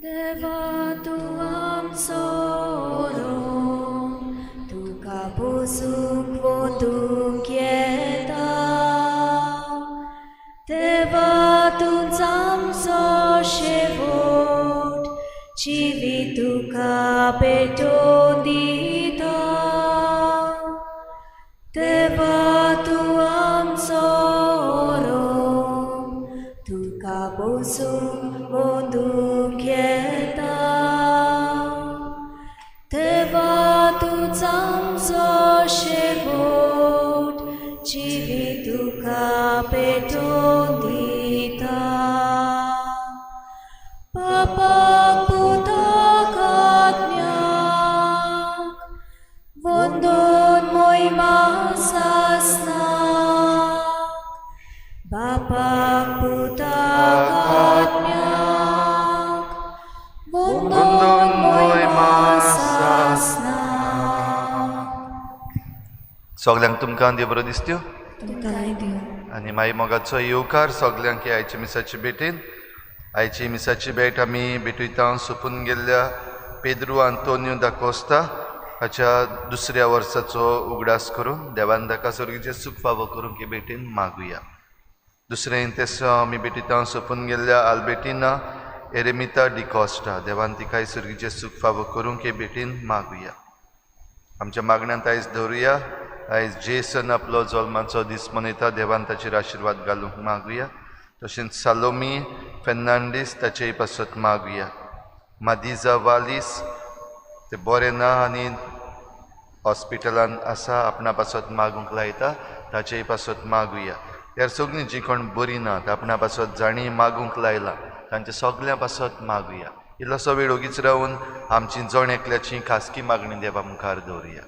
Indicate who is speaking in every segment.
Speaker 1: देवा तू आमचो तुका पोसूंक वोतूंक येता देवा तूंच आमचो शेवट जिवीत तुका पेटोवन दिता देवा तूं आमचो तुका पोसूंक वोतूंक येता देवा तूंच आमचो शेवट जिवीत तुका पेटोवन दिता पापाक पुताक आत्म्याक वंदन मोहिमा सासनाक बापाक पुताक आत्म्याक वंदन मोहिमा सासनाक
Speaker 2: सगल्यांक तुमकां देव बरो दिसत्यो
Speaker 1: तुकाय देव
Speaker 2: आनी मागीर मोगाचो येवकार सगल्यांक आयचे मिसाची भेटेन आयची मिसाची भेट आमी भेटयता सोंपून गेल्ल्या पेद्रू आंतोनियो दा कोस्ता हाच्या दुसऱ्या वर्साचो उगडास करून देवान ताका सर्गीचे सूख फावो करून हे भेटेन मागुया. दुसरें तेसो आमी भेटयता सोंपून गेल्ल्या आल्बेटिना एरेमिता डी कॉस्टा देवान तिकाय सर्गीचे सूख फावो करून हे भेटेन मागुया. आमच्या मागण्यांत आयज धरुया. आयज जेसन आपलो जल्माचो दीस मनयता देवान ताचेर आशिर्वाद घालूंक मागुया. तशेंच सालोमी फेर्नांडीस ताचेय पासत मागुया. मादिजा वालीस ते बरें ना आनी हॉस्पिटलान आसा आपणा पासत मागूंक लायता ताचेय पासत मागुया. ह्या सगळीं जीं कोण बरीं नात आपणा पासत जाणीं मागूंक लायला तांच्या सगळ्यां पासत मागुया. इल्लोसो वेळ ओगीच रावन आमची जण एकल्याची खासगी मागणी देवा मुखार दवरुया.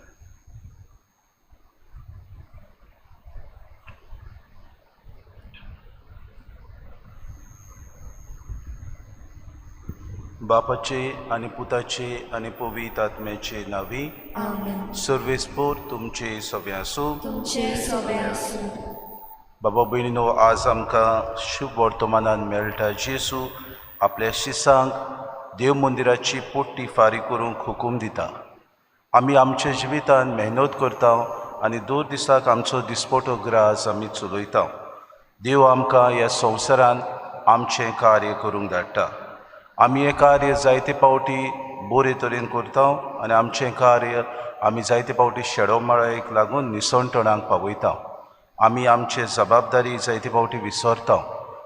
Speaker 3: बापाचे आनी पुताचे आनी पवित्र आत्म्याचे नावी
Speaker 1: आमेन.
Speaker 3: सर्वेस्पोर तुमचे सगळे आसूं.
Speaker 1: तुमचे सगळे आसूं.
Speaker 3: बाबा भयणीनो आज आमकां शुभ वर्तमानान मेळटा. जेजू आपल्या शिसांक देव मंदिराची पोट्टी फारी करूंक हुकूम दिता. आमी आमच्या जिवितान मेहनत करता आनी 2 दिसाक आमचो दिसपटो ग्रास आमी चलयता. देव आमकां ह्या संवसारान आमचें कार्य करूंक धाडटा. आमी हें कार्य जायते पावटी बरे तरेन करता आनी आमचें कार्य आमी जायते पावटी शेडो माळयेक लागून निसणटणाक पावयता. आमी आमचे जबाबदारी जायते पावटी विसरता.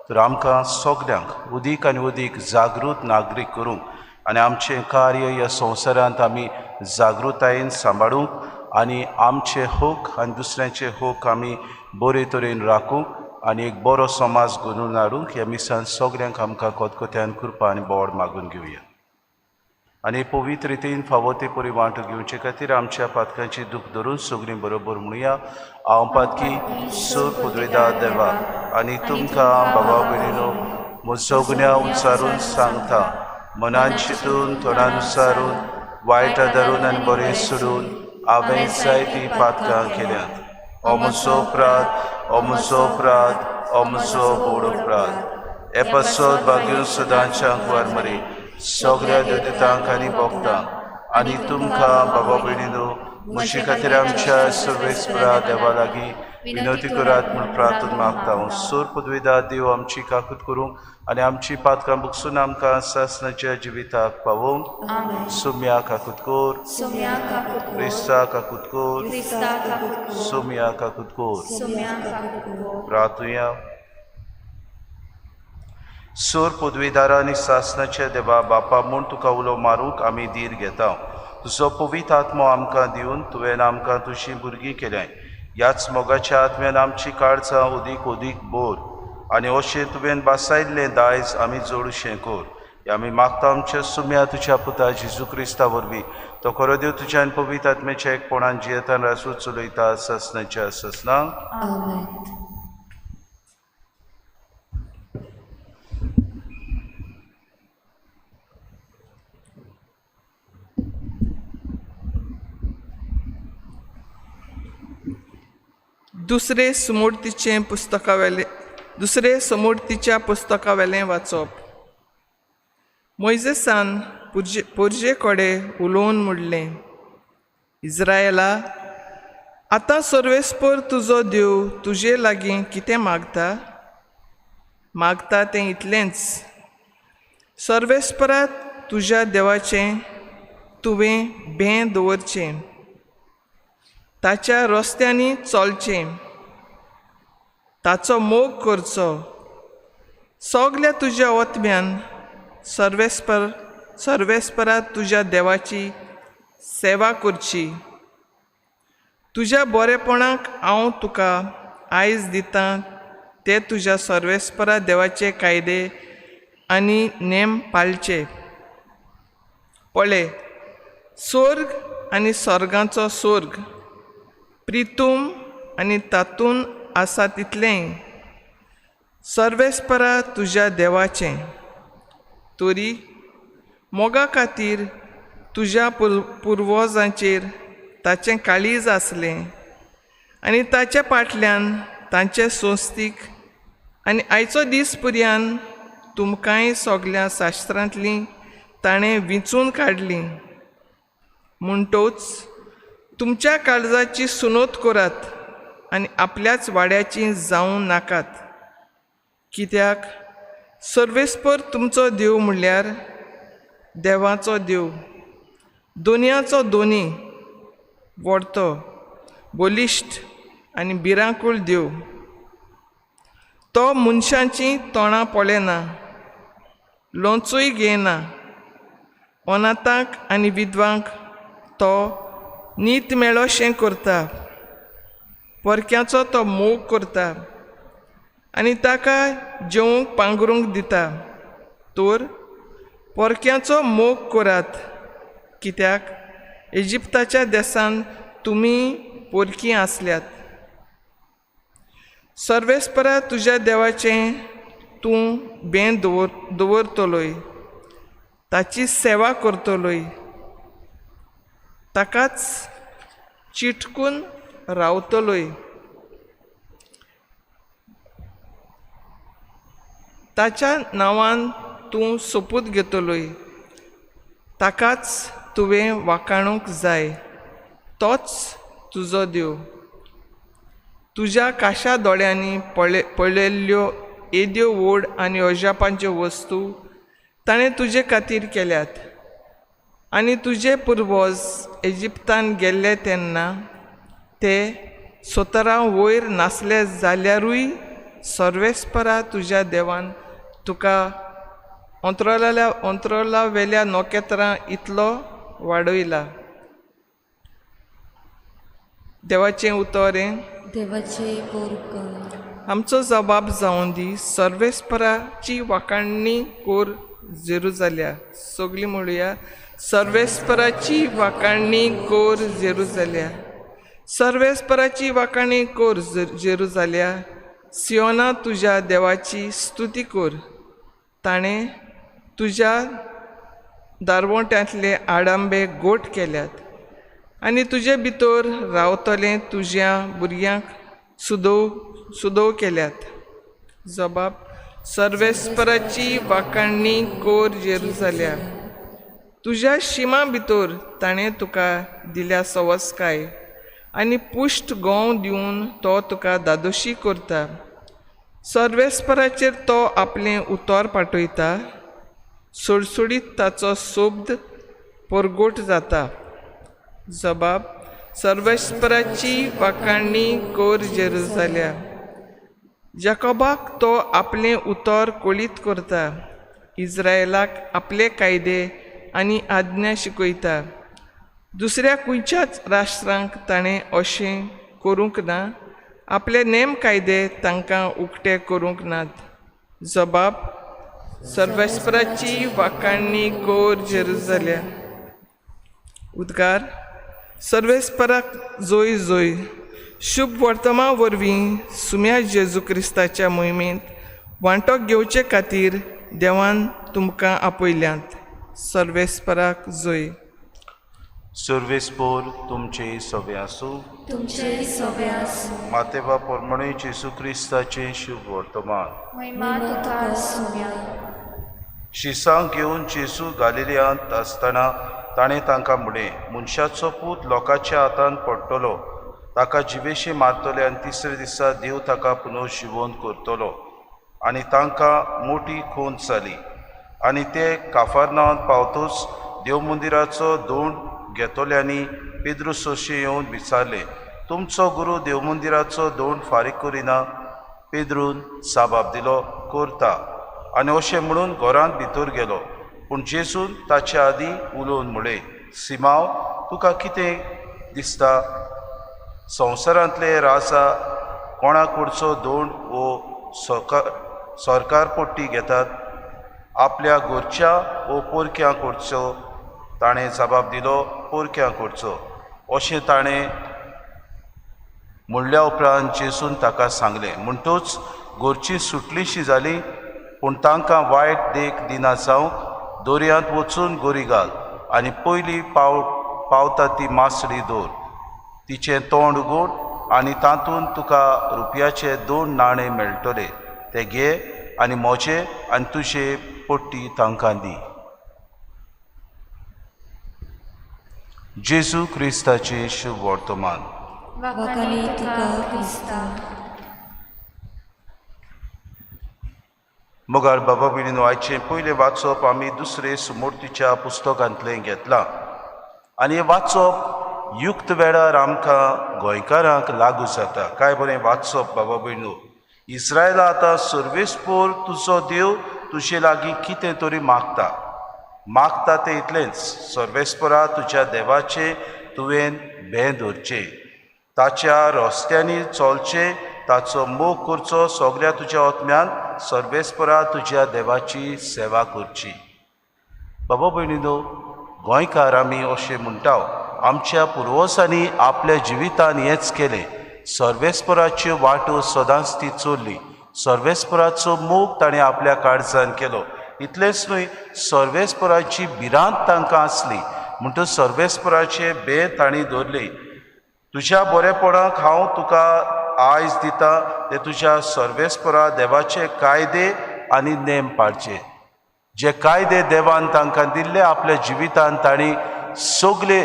Speaker 3: तर आमकां सगल्यांक उदीक आनी उदीक जागृत नागरीक करूंक आनी आमचें कार्य ह्या संवसारांत आमी जागृतायेन सांबाळूंक आनी आमचे हूक आनी दुसऱ्यांचे हूक आमी बरे तरेन राखूंक आनी एक बरो समाज घडोवन हाडूंक ह्या मिसान सगल्यांक आमकां कोतकोत्यान कृपा आनी बोड मागून घेवया. आनी पवित्र रितीन फावो ते परी वांटो घेवचे खातीर आमच्या पातकांची दूख धरून सगळीं बरोबर म्हणुया. हांव पातकी सूर पुदवेदा देवा आनी तुमकां बाबा भयणीनो म्हजो गुन्यांव उच्चारून सांगता. मनान चिंतून तोंडान उच्चारून वायट धरून आनी बरें सोडून हांवें जायतीं पातकां केल्यांत. हो म्हजो अपराध, हो म्हजो अपराध, हो म्हजो व्हड अपराध. हे पासत भाग्यून सदांच्याक वार मरे सगळ्या देवतांक आनी भक्तांक आनी तुमकां बाबा भयणीनो म्हजे खातीर आमच्या सर्वेस्परा देवा लागीं विनवती करात म्हूण प्रार्थना मागता. सूर पदवेदा देव आमची काकूत करूंक आनी आमची पातकां बुकसून आमकां सासणाच्या जिविताक पावोवंक. सुम्या काकूत कोर, क्रिस्ता काकूत कोर, सुम्या काकूत कोर. प्रार्थुया. सूर पदवीदारा आनी सासणाच्या देवा बापा म्हूण तुका उलो मारूंक आमी धीर घेता. तुजो पवित्र आत्मो आमकां दिवन तुवें आमकां तुजीं भुरगीं केल्याय. ह्याच मोगाच्या आत्म्यान आमची काळजां उदीक उदीक बोर आनी अशें तुवें बासायल्लें दायज आमी जोडुशें कोर. आमी मागता आमच्या सुम्या तुज्या पुता जेजू क्रिस्ता वरवीं तो खरो देव तुज्यान पवित्र आत्म्याच्या एकपणान जियेतान रासून चलयता सासणाच्या सासणांक.
Speaker 4: दुसरे समोर्तीच्या पुस्तका वेलें वाचप. मोइजेसान पोरजे कोडे उलोवन म्हणलें, इस्रायेला, आतां सर्वेस्पर तुजो देव तुजे लागीं कितें मागता तें इतलेंच, सर्वेस्परांत तुज्या देवाचें तुवें भें दवरचें, ताच्या रस्त्यांनी चलचें, ताचो मोग करचो, सगल्या तुज्या ओतम्यान सर्वेस्परांत तुज्या देवाची सेवा करची. तुज्या बरेपणाक हांव तुका आयज दितां ते तुज्या सर्वेस्परा देवाचे कायदे आनी नेम पाळचे. पळय, स्वर्ग आनी स्वर्गाचो स्वर्ग, प्रितूम आनी तातून आसा तितलें सर्वेस्परा तुज्या देवाचें. तरी मोगा खातीर तुज्या पुर्वजांचेर ताचें काळीज आसलें आनी ताच्या फाटल्यान तांचे संस्थीक आनी आयचो दीस पर्यंत तुमकांय सगल्या शास्त्रांतलीं ताणें विंचून काडलीं. म्हणटोच तुमच्या काळजाची सुनोत करात आनी आपल्याच वाड्याची जावं नाकात, कित्याक सर्वेस्पर तुमचो देव म्हणल्यार देवाचो देव, दोनयाचो दोनी, व्हडतो, बलिश्ट आनी भिरांकूळ देव. तो मनशांची तोंडां पळयना, लोंचूय घेयना, अनाथांक आनी विधवांक तो नीत मेळोशें करता, परक्याचो तो मोग करता आनी ताका जेवंक पांघरूंक दिता. तर परक्याचो मोग करात, कित्याक इजिप्ताच्या देसान तुमी परकीं आसल्यात. सर्वेस्परा तुज्या देवाचें तूं भें दवरतलोय, ताची सेवा करतलोय, ताकाच चिटकून रावतलोय, ताच्या नांवान तूं सोपूत घेतलोय, ताकाच तुवें वाखाणूंक जाय. तोच तुजो देव. तुज्या काशा दोळ्यांनी पळयल्ल्यो येद्यो व्हड आनी अजापांच्यो वस्तू ताणें तुजे खातीर केल्यात. आनी तुजे पुर्वज इजिप्तान गेल्ले तेन्ना ते सोतरां वयर नासले जाल्यारूय सर्वेस्परा तुज्या देवान तुका अंतरोला वेल्या नोकेत्रां इतलो वाडयला. देवाचें उतोरें,
Speaker 1: देवाचे कर.
Speaker 4: आमचो जबाब जावन दी, सर्वेस्पराची वाखाणणी कोर जेरुजाल्या. सगळीं म्हणुया, सर्वेस्पराची वाखाणणी कोर जेरुजाल्या, सर्वेस्पराची वाखाणणी कोर जेरुजाल्या. सियोना तुज्या देवाची स्तुती कर. ताणें तुज्या दारवोट्यांतले आडांबे गोठ केल्यात आनी तुजे भितर रावतले तुज्या भुरग्यांक सुदोव केल्यात. जबाब, सर्वेस्पराची वाखाणणी कोर जेरुजाल्या. तुज्या शिमा भितर ताणें तुका दिल्या सवस्काय आनी पुश्ट गोव दिवन तो तुका दादोशी करता. सर्वेस्पराचेर तो आपलें उतर पाठयता, सुडसुडीत ताचो शब्द परगोट जाता. जबाब, सर्वेस्पराची वाखाणणी कोर जेरुजाल्या. जाकोबाक तो आपलें उतर कोळीत करता, इस्रायेलाक आपले कायदे आनी आज्ञा शिकयता. दुसऱ्या खंयच्याच राष्ट्रांक ताणें अशें करूंक ना, आपले नेम कायदे तांकां उक्ते करूंक नात. जबाब, सर्वेस्पराची वाखाणणी कोर जेरुजाल्या. उद्गार, सर्वेस्पराक जोय जोय. शुभ वर्तमा वरवीं सुम्या जेजू क्रिस्ताच्या मोहिमेंत वांटो घेवचे खातीर देवान तुमकां आपयल्यांत. सर्वेस्पराक जोय.
Speaker 3: सर्वेस्पोर तुमचे सवे आसूं.
Speaker 1: तुमचे सवे आसूं.
Speaker 3: मातेवा परमणे जेजू क्रिस्ताचे शुभ वर्तमान.
Speaker 1: महिमा तुका सुम्या.
Speaker 3: शिसांक घेवन जेजू गालिल्यांत आसतना ताणें तांकां म्हणलें, मनशाचो पूत लोकांच्या हातांत पडटलो, ताका जिवेशी मारतले आनी तिसरे दिसा देव ताका पुनः जिवंत करतलो. आनी तांकां मोठी खोंत जाली. आनी ते काफारनावांत पावतूच देव मंदिराचो दोंड घेतोल्यांनी पेद्रू सोशे येवन विचारलें, तुमचो गुरू देव मंदिराचो दोंड फारीक करिना? पेद्रून जापाप दिलो, करता. आनी अशें म्हणून घरांत भितर गेलो. पूण जेजून ताच्या आदीं उलोवन म्हणलें, सिमाव, तुका कितें दिसता? संवसारांतले राजा कोणाक कडचो दोंड वो सरकार पट्टी घेतात? आपल्या घरच्या वो पोरक्यां कडचो? ताणें जापाप दिलो, पोरक्यां कडचो. अशें ताणें म्हणल्या उपरांत जेजून ताका सांगलें. म्हणटूच घरचीं सुटलीशीं जालीं. पूण तांकां वायट देख दिना जावंक दोरयांत वचून गरी घाल आनी पयलीं पावता ती मासडी दवर. तिचें तोंड उगड आनी तातूंत तुका रुपयाचे 2 नाणे मेळटले. ते घे आनी म्हजे आनी तुजे पट्टी तांकां दी. जेजू क्रिस्ताचें शुभ वर्तमान.
Speaker 1: वखाणी तुका क्रिस्ता.
Speaker 3: मोगाळ बाबा भयणीनो, आयचें पयलें वाचप आमी दुसरे सुमूर्तीच्या पुस्तकांतलें घेतलां. आनी हें वाचप युक्त वेळार आमकां गोंयकारांक लागू जाता. काय बरें वाचप बाबा भयणीनो. इस्रायला आतां सर्वेस्पोर तुजो देव तुजे लागीं कितें तरी मागता तें इतलेंच, सर्वेस्परा तुज्या देवाचें तुवें भें धरचें, ताच्या रस्त्यांनी चलचें, ताचो मोग करचो, सगळ्या तुज्या आत्म्यान सर्वेस्परा तुज्या देवाची सेवा करची. बाबा भयणीनो, गोंयकार आमी अशें म्हणटा, आमच्या पुर्वजांनी आपल्या जिवितान हेंच केलें. सर्वेस्पराच्यो वाटो सदांच ती चोरली. सर्वेस्पराचो मोग ताणें आपल्या काळजान केलो. इतलेंच न्हय, सर्वेस्पराची भिरांत तांकां आसली. म्हणटूच सर्वेस्पराचे भें तांणी धरली. तुज्या बरेपणाक हांव तुका आयज दिता ते तुज्या सर्वेस्परा देवाचे कायदे आनी नेम पाळचे. जे कायदे देवान तांकां दिल्ले आपल्या जिवितान तांणी सगळे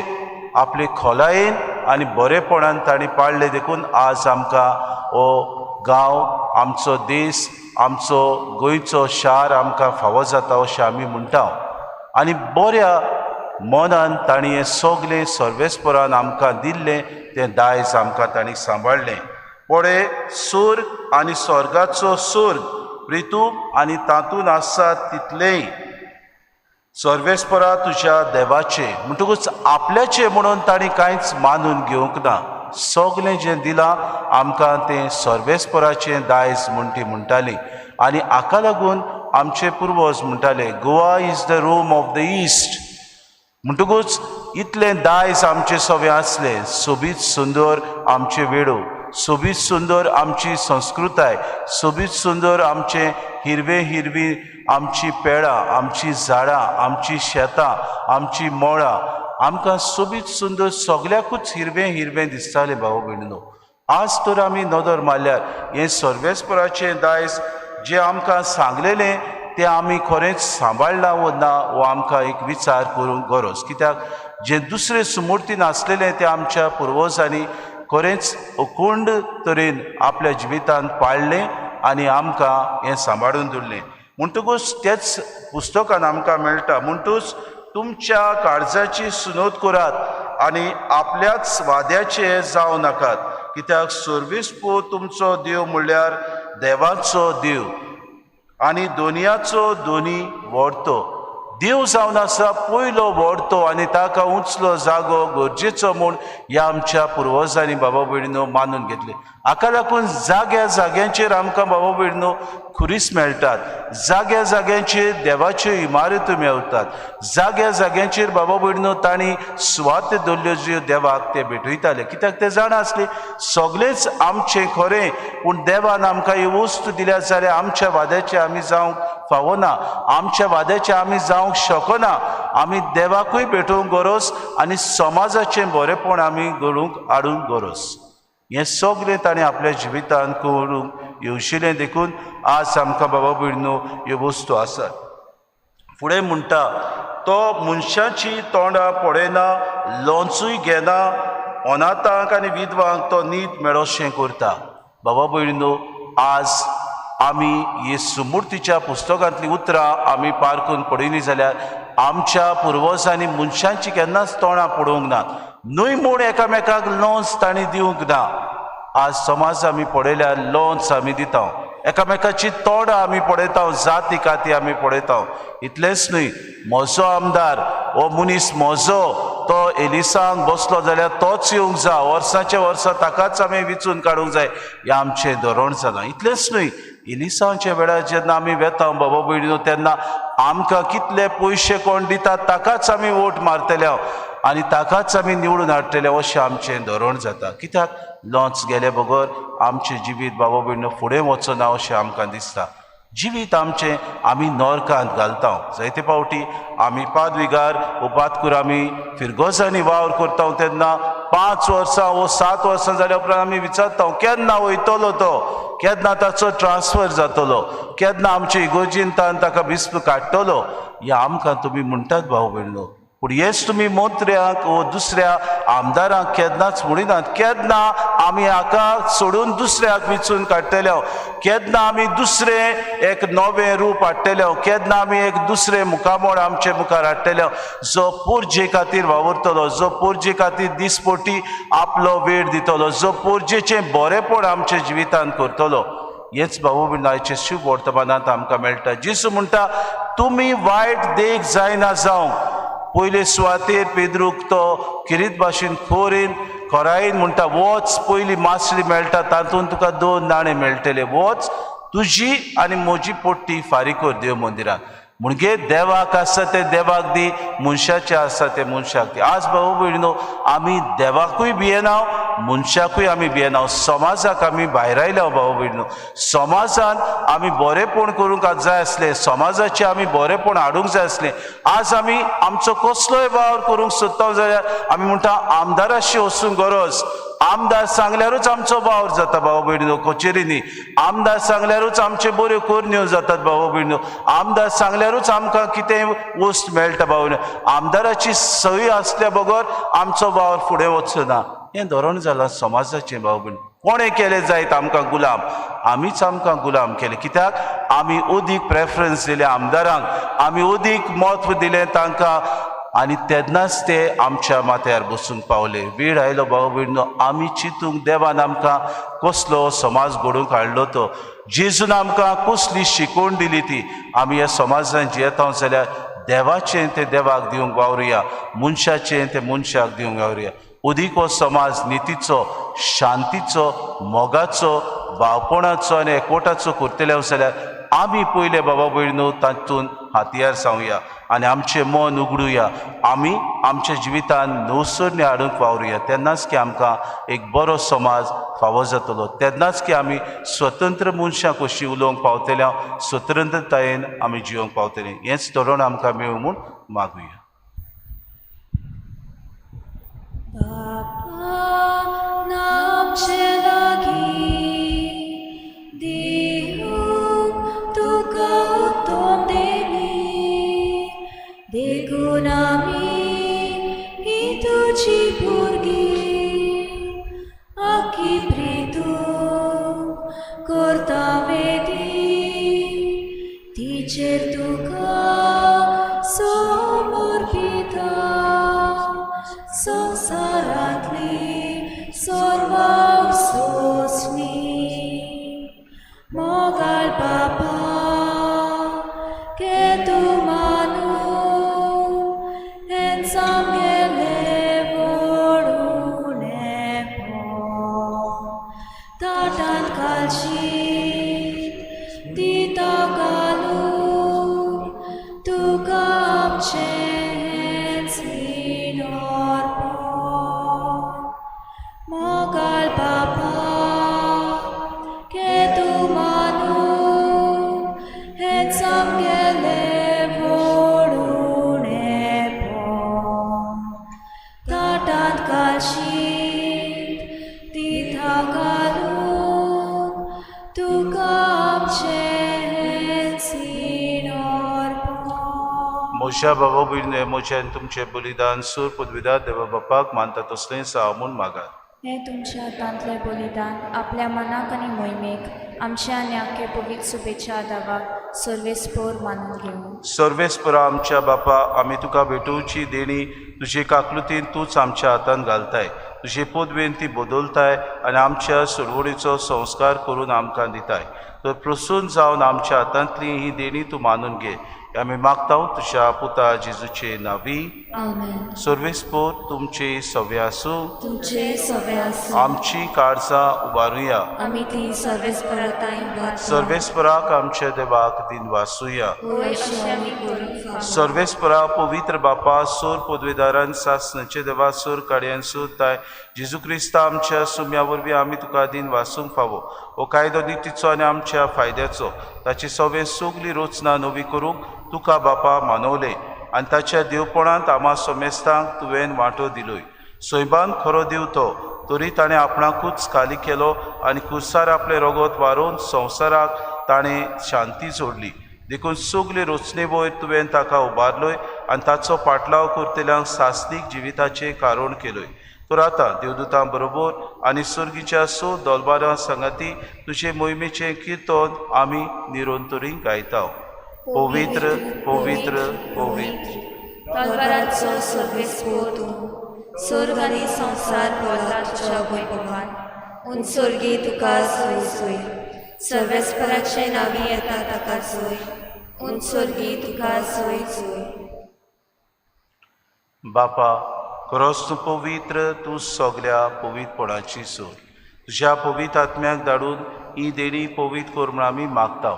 Speaker 3: आपले खोलायेन आनी बरेपणान तांणी पाळले. देखून आज आमकां हो गांव, आमचो देश, आमचो गोंयचो शार आमकां फावो जाता अशें आमी म्हणटा. आनी बऱ्या मनान तांणी हें सगळें सर्वेस्परान आमकां दिल्लें तें दायज आमकां तांणी सांबाळलें. पळय, स्वर्ग आनी स्वर्गाचो स्वर्ग प्रितूम आनी तातूंत आसा तितलेंय सर्वेस्परा तुज्या देवाचे. म्हणटकूच आपल्याचें म्हणून तांणी कांयच मानून घेवंक ना. सगळें जें दिलां आमकां तें सर्वेस्पराचें दायज म्हूण ती म्हणटालीं. आनी हाका लागून आमचे पुर्वज म्हणटाले, Goa is the Rome of the East. म्हणटकूच इतलें दायज आमचें सगळें आसलें. सोबीत सुंदर आमचे वेडो, सोबीत सुंदर आमची संस्कृताय, सोबीत सुंदर आमचें हिरवी आमची पेडां, आमची झाडां, आमची शेतां, आमची मळां, आमकां सोबीत सुंदर सगळ्याकूच हिरवें दिसतालें भाव भयणीनो. आज तर आमी नदर मारल्यार हें सर्वेस्पराचें दायज जें आमकां सांगलेलें तें आमी खरेंच सांबाळ्ळां वो ना हो आमकां एक विचार करूंक गरज. कित्याक जें दुसरें सुमूर्तीन आसलेलें तें आमच्या पुर्वजांनी खरेंच अखंड तरेन आपल्या जिवितान पाळलें आनी आमकां हें सांबाळून दवरलें. म्हणटकूच तेच पुस्तकान आमकां मेळटा. म्हणटूच तुमच्या काळजाची सुनोद करात आनी आपल्याच वाद्याचे जावं नाकात. कित्याक सर्वेस्पो तुमचो देव म्हणल्यार देवाचो देव आनी दोनयाचो दोनी व्हरतो. देव जावन आसा पयलो व्हरतो आनी ताका उंचलो जागो गरजेचो म्हूण ह्या आमच्या पुर्वजांनी बाबा भयणीनो मानून घेतले. हाका लागून जाग्या जाग्यांचेर आमकां बाबा भयणीनो खुरीस मेळटात. जाग्या जाग्यांचेर देवाच्यो इमारत्यो मेळटात. जाग्या जाग्यांचेर बाबा भयणीनो तांणी सुवात दवरल्यो ज्यो देवाक ते भेटयताले. कित्याक ते जाणा आसले सगळेंच आमचें खरें, पूण देवान आमकां ह्यो वस्तू दिल्या जाल्यार आमच्या वाद्याचे आमी जावंक फावना, आमच्या वाद्याचे आमी जावंक शकना. आमी देवाकूय भेटोवंक गरज आनी समाजाचें बरेंपण आमी घडोवंक हाडूंक गरज. हें सगळें ताणें आपल्या जिवितान करूंक येवशिल्लें. देखून आज आमकां बाबा भयणीनो ह्यो वस्तू आसात. फुडें म्हणटा तो मनशाची तोंडां पळयना लोंचूय घेना अनाथांक आनी विधवांक तो नीत मेळोशें करता. बाबा भयणीनो, आज आमी ही सुमूर्तीच्या पुस्तकांतलीं उतरां आमी पारखून पळयलीं जाल्यार आमच्या पुर्वजांनी मनशांची केन्नाच तोंडां पळोवंक ना. न्हय म्हूण एकामेकाक लोंच तांणी दिवंक ना. आज समाज आमी पळयल्यार लोंच आमी दिता, एकामेकाची तोंडां आमी पळयता, जाती काती आमी पळयता. इतलेंच न्हय, म्हजो आमदार हो मनीस म्हजो तो एलिसांक बसलो जाल्यार तोच येवंक जा, वर्सांचे वर्सां ताकाच आमी विचून काडूंक जाय, हें आमचें धोरण जालां. इतलेंच न्हय, एलिसांच्या वेळार जेन्ना आमी वेता बाबा भयणीनो, तेन्ना आमकां कितले पयशे कोण दितात ताकाच आमी वोट मारतले आनी ताकाच आमी निवडून हाडटले, अशें आमचें धोरण जाता. कित्याक लोंच गेले बगर आमचें जिवीत बाबा भयणीनो फुडें वचना अशें आमकां दिसता. जिवीत आमचें आमी नरकांत घालता. जायते फावटी आमी पादविगार वो पातकूर आमी फिरगोजांनी वावर करता तेन्ना 5 वर्सां वो 7 वर्सां जाल्या उपरांत आमी विचारता केन्ना वयतलो तो, केन्ना ताचो ट्रान्सफर जातलो, केन्ना आमच्या इगोर्जींतान ताका बिस्प काडटलो. हें आमकां तुमी म्हणटात भाव भयणीनो, पूण हेच तुमी मंत्र्यांक वो दुसऱ्या आमदारांक केन्नाच म्हणिनात. केन्ना आमी हाका सोडून दुसऱ्याक विचून काडटले, केन्ना आमी दुसरें एक नवें रूप हाडटले, केन्ना आमी एक दुसरें मुखामोळ आमचे मुखार हाडटले जो पोरजे खातीर वावुरतलो, जो पोरजे खातीर दिसपोटी आपलो वेळ दितलो, जो पोरजेचें बरेंपण आमच्या जिवितांत करतलो. हेच बाबू बीन आयचे शुभ वर्तमानांत आमकां मेळटा. जेसू म्हणटा तुमी वायट देख जायना जावंक. पयले सुवातेर पेद्रूक तो किरीत भाशेन खोरेन खोरायेन म्हणटा वच, पयली मासळी मेळटा तातूंत तुका 2 नाणे मेळटले, वच तुजी आनी म्हजी पोट्टी फारीक कर देव मंदिरांत. म्हणजे देवाक आसा ते देवाक दी, मनशाचें आसा ते मनशाक दी. आज भाऊ भयणीनो, आमी देवाकूय भियेना, मनशाकूय आमी भियेना, समाजाक आमी भायर आयल्या भाऊ भयणीनो. समाजान आमी बरेंपण करूंक जाय आसलें, समाजाचें आमी बरेंपण हाडूंक जाय आसलें. आज आमी आमचो कसलोय वावर करूंक सोदता जाल्यार आमी म्हणटा आमदाराशी वचूंक गरज. आमदार सांगल्यारूच आमचो वावर जाता भाव भयणीनो. कचेरींनी आमदार सांगल्यारूच आमच्यो बऱ्यो करण्यो जातात भाव भयणीनो. आमदार सांगल्यारूच आमकां कितें वस्त मेळटा भाव भयणीनो. आमदाराची सही आसल्या बगर आमचो वावर फुडें वचना. हें धोरण जालां समाजाचें भाव भयणीनो. कोणें केलें जायत आमकां गुलाम, आमीच आमकां गुलाम केले. कित्याक आमी ओदीक प्रेफरन्स दिले आमदारांक, आमी ओदीक म्हत्व दिलें तांकां, आनी तेन्नाच ते आमच्या माथ्यार बसूंक पावले. वेळ आयलो भाव भयणीनो, आमी चिंतूंक देवान आमकां कसलो समाज घडोवंक हाडलो तो, जेजून आमकां कसली शिकवण दिली ती. आमी ह्या समाजांत जियेता जाल्यार देवाचें तें देवाक दिवंक वावरुया, मनशाचें तें मनशाक दिवंक वावरुया. ओदीक हो समाज नितीचो, शांतीचो, मोगाचो, भावपणाचो आनी एकवटाचो करतले जाल्यार आमी पयले बाबा भयणीनो तातूंत हातयार जावया आनी आमचें मन उगडुया. आमी आमच्या जिवितांत नवसरणी हाडूंक वावरुया. तेन्नाच की आमकां एक बरो समाज फावो जातलो. तेन्नाच की आमी स्वतंत्र मनशां कशीं उलोवंक पावतल्या, स्वतंत्रतायेन आमी जिवंक पावतलीं. हेंच धोरण आमकां मेळूं म्हूण मागुया.
Speaker 1: नामचे लागी देव तुका उत्तम देवी, देखून आमी ही तुजी भुरगीं, आखी प्रितू करता वेदी, तिचेर तुका समर्पिता. संसारांतली सर्वांक सोसणी मोगाळ बापा के तूं मानून हें सामकेले व्हडून ताटांत घालची दिता घालून तुका आमचें मोगाळ बापा के तूं मानून हें सामकेले व्हडून ताटांत घालशीत दिता घालून तुका आमचें सीण अर्पण.
Speaker 3: म्हज्या बाबा भयणी म्हज्यान तुमचें बलिदान सूर पदवीदार देवा बापाक मानता तसलें जावं म्हूण मागात.
Speaker 1: हे तुमच्या हातांतलें बलिदान आपल्या मनाक आनी मोहिमेक आमच्या न्याके पवित्र शुभेच्छा दावाक सर्वेस्पोर मानून घेवं.
Speaker 3: सर्वेस्परा आमच्या बापा, आमी तुका भेटोवची देणी तुजे काकलुतीन तूंच आमच्या हातांत घालताय. तुजे पदवेन ती बदलताय आनी आमच्या सोडवणीचो संस्कार करून आमकां दिताय. तर प्रसून जावन आमच्या हातांतली ही देणी तूं मानून घे. आमी मागता तुज्या पुता जेजूचे नांवी.
Speaker 1: आमेन.
Speaker 3: सर्वेस्पोर तुमचे सव्या आसूं.
Speaker 1: तुमचे सवे आसूं.
Speaker 3: आमची काळजां उबारुया.
Speaker 1: आमी ती सर्वेस्पराताय उबारता.
Speaker 3: सर्वेस्पराक आमच्या देवाक दिन वासुया.
Speaker 1: होय अशें आमी करूंक फावो.
Speaker 3: सर्वेस्परा पवित्र बापा, सोर पदवेदारान सासणाचे देवा, सोर काड्यान सोर ताय जेजू क्रिस्ता आमच्या सुम्या वरवीं आमी तुका दिन वासूंक फावो. हो कायदो नितीचो आनी आमच्या फायद्याचो. ताची सगळें सगळीं रोचना नवी करूंक तुका बापा मानवले आनी ताच्या देवपणांत आम्हा सोमेस्तांक तुवें वांटो दिलोय. सोयबान खरो दिव तो, तरी ताणें आपणाकूच खाली केलो आनी खुर्सार आपले रगत वारोवन संवसाराक ताणें शांती सोडली. देखून सगळे रोचणे वयर तुवें ताका उबारलोय आनी ताचो पाटलाव करतल्यांक सासनीक जिविताचें कारण केलोय. तर आतां देवदूतां बरोबर आनी सर्गीच्या सो दोलबारां सांगाती तुजे मोहिमेचें किर्तन आमी निरंतरी गायता. पवित्र पवित्र पवित्र.
Speaker 1: तलवाराचो सर्वेस्पोर तूं, स्वर्ग आनी संवसार भरला तुज्या वैभवान. उंचोर्गी तुका सोय सोय. सर्वेस्पराचे नांवी येता ताका सोय. उंचोर्गी तुका सोय सोय.
Speaker 3: बापा, खरोच तूं पवित्र, तूं सगल्या पवित्रपणाची सोय. तुज्या पवित्र आत्म्याक धाडून ही देणी पवित्र कर म्हूण आमी मागता.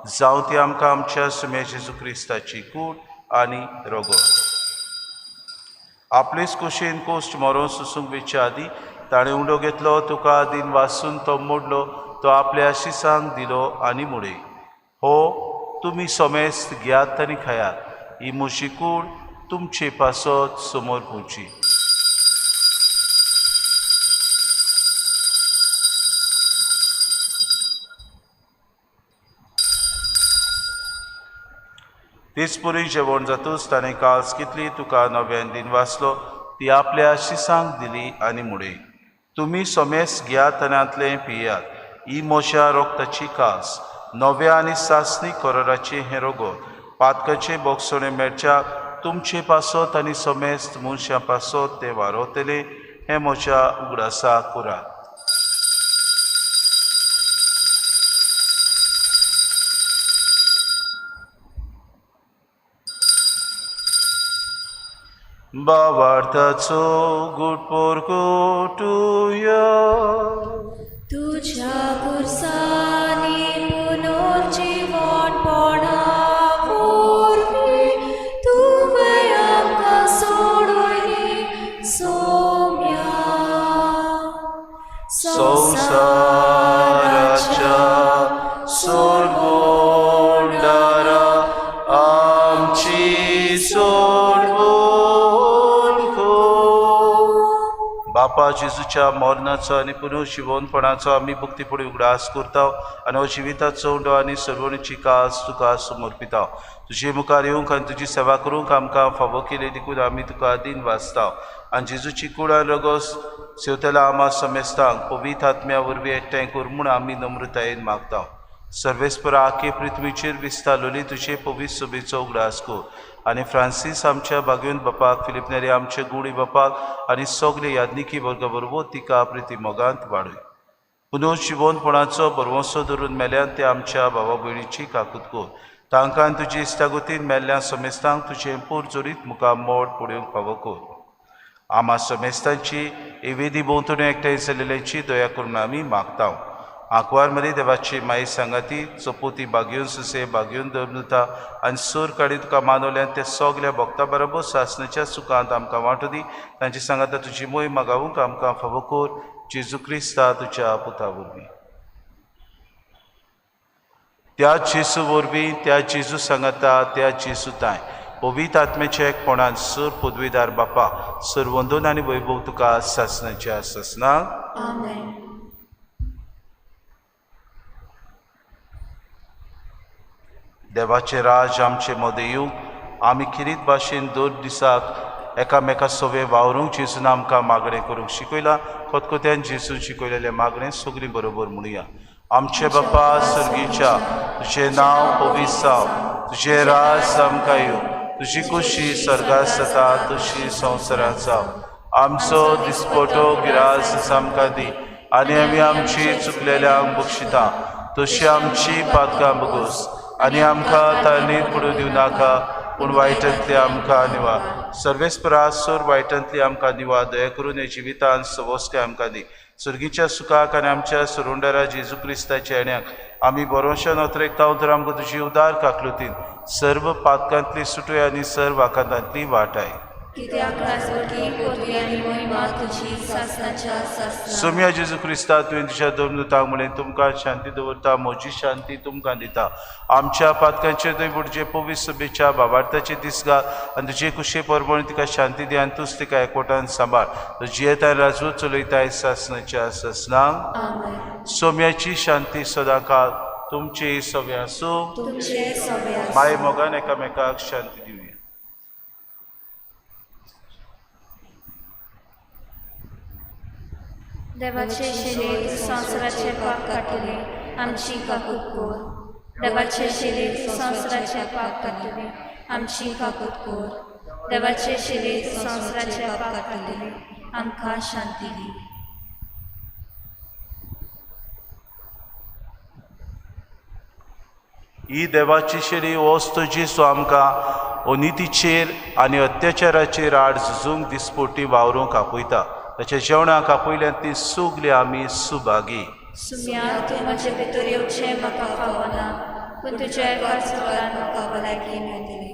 Speaker 3: जावं ती आमकां आमच्या सुम्या जेजू क्रिस्ताची कूड आनी रगत. आपलेच कुशीन कोश्ट मरोन सुसूंक वेच्या आदी ताणें उंडो घेतलो, तुका दिन वासून तो मोडलो, तो आपल्या शिसांक दिलो आनी मुडे. हो तुमी सोमेस्त घेयात आनी खायात. ही म्हजी कूड तुमचे पासत समोर पोवची. तेच पुरी जेवण जातूच ताणें कास कितली तुका नव्यान दिन वाचलो, ती आपल्या शिसांक दिली आनी मुडे. तुमी सोमेस घेयात आनी आतलें पियात. ही म्हज्या रोगताची कास, नव्या आनी सासणी कराराचें हें रगत. पातकाचे बोगसणे मेळच्या तुमचे पासत आनी सोमेस्त मनशां पासत तें वारवतलें. हें म्हज्या उगडासा करात. भावार्थाचो गुटपोर गोटुया.
Speaker 1: तुझ्या खुर्सानी पुनर्जीवनपणा वरवीं तुवें आमकां सोडवली सोम्या.
Speaker 3: संवसाराच्या सोडवणदारा आमची सोडवण बापा जेजूच्या मरणाचो आनी पुनर्जीवनपणाचो आमी भक्तीपुढे उगडास करता आनी हो जिविताचो उंडो आनी सर्वणीची कास तुका समर्पिता. तुजे मुखार येवंक आनी तुजी सेवा करूंक आमकां फावो केली देखून आमी तुका दिन वाचता. आनी जेजूची कूड आनी रगत सेवतला आम्हा समेस्तांक पवित्र आत्म्या वरवीं एकठांय कर म्हूण आमी नम्रतायेन मागता. सर्वेस्परा आखे पृथ्वीचेर विस्तारलोली तुजे पवित्र सभेचो उगडास कर. आनी फ्रांसीस आमच्या बागेंत बापाक, फिलिप नेरी आमच्या गुडी बापाक आनी सगळे यादनिकी वर्गा बरोबर तिका प्रिती मोगांत वाडय. पुनर्जीवनपणाचो बरवंसो धरून मेल्यान ते आमच्या भावा भयणीची काकूत कर. तांकां तुजी इश्टागतीन मेल्ल्या समेस्तांक तुजें पूर जोरीत मुखार मोड पडूंक फावो कर. आम्हा समेस्तांची एवेदी भोंवतणी एकठांय जाल्ल्याची दया करून आमी मागता. आंकवार मरे देवाची माई सांगाती चपोती बागेवन सुसे बागेवन दवरता आनी सोर काडी तुका मानवल्यान ते सगल्या भक्तां बरोबर सासणाच्या सुखांत आमकां वांटो दी. तांची सांगाता तुजी मोय मागावूंक आमकां फावो कर. जेजू क्रिस्ता तुज्या पुता वरवीं. त्या जेजू वरवीं, त्या जेजू सांगाता, त्या जेजू ताय पवित्र आत्म्याच्या एकपणान सर पदवीदार बापा, सर वंदन आनी वैभव तुका सासणाच्या सासणाक.
Speaker 1: आमेन.
Speaker 3: देवाचे राज आमचे मदें येवंक आमी खिरीत भाशेन 2 दिसाक एकामेका सोवे वावरूंक जेजून आमकां मागणें करूंक शिकयलां. खतखत्यान जेजून शिकयलेलें मागणें सगळीं बरोबर म्हणुया. आमचे बापा सर्गीच्या, तुजें नांव पवित्र जावं, तुजें राज आमकां येवं, तुजी खुशी स्वर्गांत जाता तशी संवसारांत जावं. आमचो दिसपटो गिरास आमकां दी आनी आमी आमची चुकलेल्यांक बक्षिता तशी आमची पातकां बगोस आनी आमकां ताळणीत पडूं दिवं नाका पूण वायटांतली आमकां निवार. सर्वेस्परासूर वायटांतली आमकां निवार. दया करून हे जिवितांत सवस्काय आमकां दी. सर्गीच्या सुखाक आनी आमच्या सुरुंडरा जेजू क्रिस्ताच्या येण्याक आमी बरोवशान अत्रेकतां तर आमकां तुजी उदार काकलुतीन सर्व पातकांतली सुटय आनी सर्व आकांतांतली वाटाय.
Speaker 1: कित्याक राजवटी पोटवी आनी महिमा तुजी सासणाच्या सासना.
Speaker 3: सोम्या जेजू क्रिस्ता तुवें तुज्या दोनदूतांक म्हणलें तुमकां शांती दवरता, म्हजी शांती तुमकां दिता. आमच्या पातकांचेर थंय बुडचे पवित्र सभेच्या भावार्थाचे दीस घाल आनी तुजे कुशे परमळ तिका शांती दी आनी तूंच तिका एकवटान सांबाळ. तुजी येताय राजवट चलयताय सासणाच्या सासनांक.
Speaker 1: आमेन.
Speaker 3: सोम्याची शांती सदां काळ तुमचे सगळे आसूं.
Speaker 1: तुमचे सगळे आसूं.
Speaker 3: माय मोगान एकामेकाक शांती दिवया.
Speaker 1: देवाचे शिले तू संवसाराचे पाप काटिले आमची काकूट कोर. देवाचे शिले तू संवसाराचे पाप काटिले आमची काकूट कोर. देवाचे शिले तू संवसाराचे पाप काटिले आमकां शांती दी.
Speaker 3: ही देवाची शेरी वस्त जेसू आमकां अनितीचेर आनी अत्याचाराचेर आड झुजूंक दिसपोटी वावरूंक आपयता. ताच्या जेवणाक आपयल्यान ती सुगली आमी सुभागी.
Speaker 1: सुम्या तूं म्हजे भितर येवचें म्हाका फावना पूण तुज्या एका सुवाळ्यान म्हाका भलायकी मेळटली.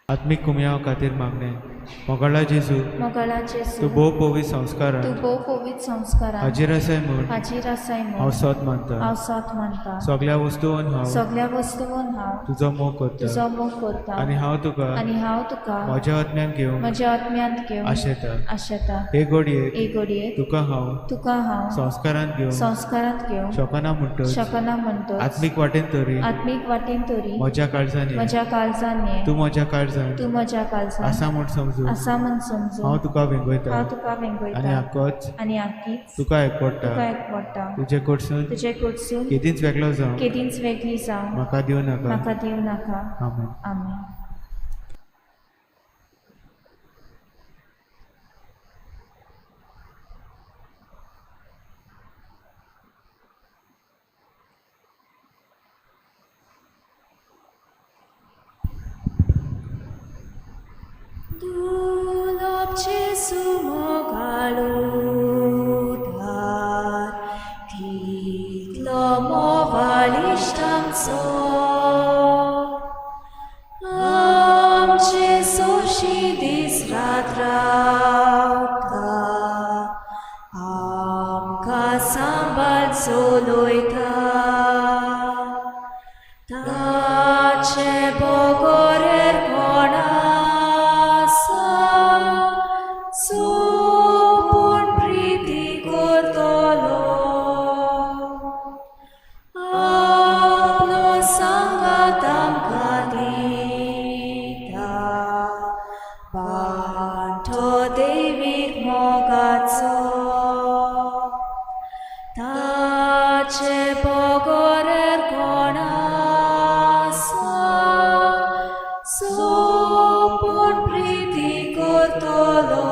Speaker 5: आत्मीक कुमयाव खातीर मागणें. मोगाळा जेजू,
Speaker 1: मोगाळा
Speaker 5: तूं
Speaker 1: जेजू,
Speaker 5: भोव पवित्र संस्कारान
Speaker 1: तूं भोव पवित्र संस्कारान
Speaker 5: हाजीर आसाय म्हूण
Speaker 1: हाजीर आसाय
Speaker 5: हांव
Speaker 1: म्हूण
Speaker 5: सत मानता.
Speaker 1: हांव साथ मानता.
Speaker 5: सगळ्या वस्तूंवन हांव
Speaker 1: सगळ्या वस्तूंवन हांव
Speaker 5: तुजो मोग करता
Speaker 1: तुजो मोग करता
Speaker 5: आनी हांव तुका
Speaker 1: आनी हांव तुका
Speaker 5: म्हज्या आत्म्यान घेवंक
Speaker 1: म्हज्या आत्म्यांत घेवन
Speaker 5: आशेता.
Speaker 1: आशेता.
Speaker 5: हे घडयेक
Speaker 1: एक घडयेक
Speaker 5: तुका हांव
Speaker 1: तुका
Speaker 5: संस्कारान घेवन
Speaker 1: संस्कारांत घेवन
Speaker 5: शकना म्हणटच
Speaker 1: शकना म्हणटच
Speaker 5: आत्मीक वाटेन तरी
Speaker 1: आत्मीक वाटेन तरी
Speaker 5: म्हज्या काळजान ये.
Speaker 1: म्हज्या काळजान ये.
Speaker 5: तूं म्हज्या काळजान
Speaker 1: तूं म्हज्या काळजान
Speaker 5: आसा म्हूण समजून
Speaker 1: आसा म्हूण समजून
Speaker 5: हांव तुका वेंगयता
Speaker 1: हांव तुका
Speaker 5: आनी
Speaker 1: वेंगयता
Speaker 5: आक्कोच
Speaker 1: आनी आखीच
Speaker 5: तुका एकवडटा.
Speaker 1: तुका एकवडटा.
Speaker 5: तुजे कडसून
Speaker 1: तुजे कडसून
Speaker 5: केदींच वेगळो जावं
Speaker 1: केदींच वेगळी जावं
Speaker 5: म्हाका दिवं नाका.
Speaker 1: म्हाका दिवं नाका.
Speaker 5: आमेन.
Speaker 1: आमेन. Jesu mogalutar, kitlo mowalisztamco. Amcie sosidis radrauta, amka sambal soloita. Tace bogorer konasa, supun priti kortolo. Aplo sangatam kadita, banto devik mogatso. Tace bogorer konasa, supun priti kortolo.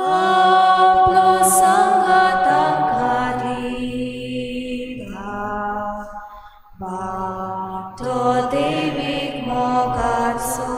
Speaker 1: Aplo sangatam kadita, banto devik mogatso.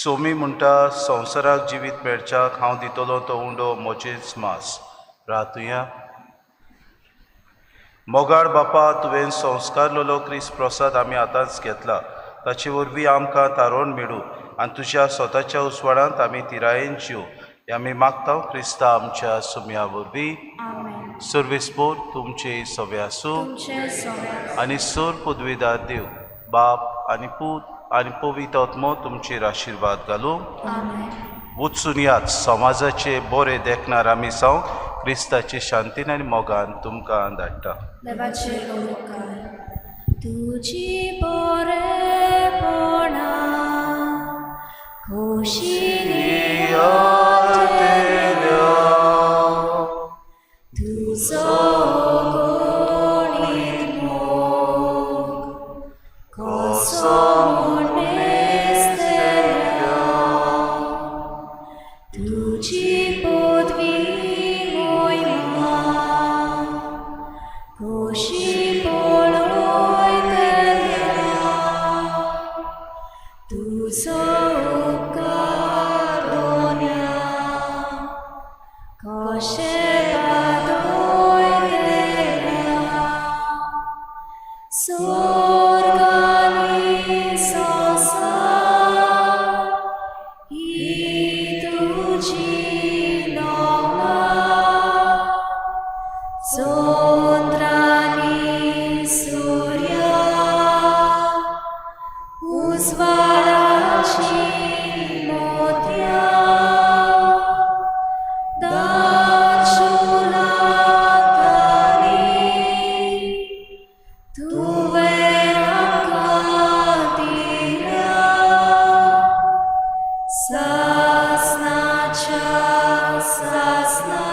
Speaker 3: Somi म्हणटा संवसाराक जिवीत मेळच्याक हांव दितलो तो undo म्हजेच मास. रातुया. मोगाळ बापा, तुवें संस्कारलेलो क्रिस्त प्रसाद आमी आतांच घेतला. ताचे वरवीं आमकां तारोण मेळूं आनी तुज्या स्वताच्या उसवाडांत आमी तिरायेन जिवो. हें आमी मागता क्रिस्ता आमच्या सुम्या वरवीं. सर्वेस्पोर तुमचे सवे आसूं
Speaker 1: तुमचे सगळे
Speaker 3: आनी सर पदवीदार देव बाप आनी पूत आनी पवित्र आत्मो तुमचेर आशिर्वाद घालूं. वचून यात समाजाचे बरे देखणार आमी साव क्रिस्ताचे शांतीन आनी मोगान तुमकां धाडटा.
Speaker 1: देवाचे उपकार तुजी बरेपणा खोशीने तुजो गणीत मोग कसो मोनेस्तेल्या तुजी पदवी मोहिमा खोशी पळोय तेल्या तुजो उपकार दोन्या कशें बादोय तेल्या स्वर्गानी संसार ही तुजी नामना चंद्रानी सूर्या उजवाडाची मोतया तुवें आमकां दिल्या सासणाच्या सासणा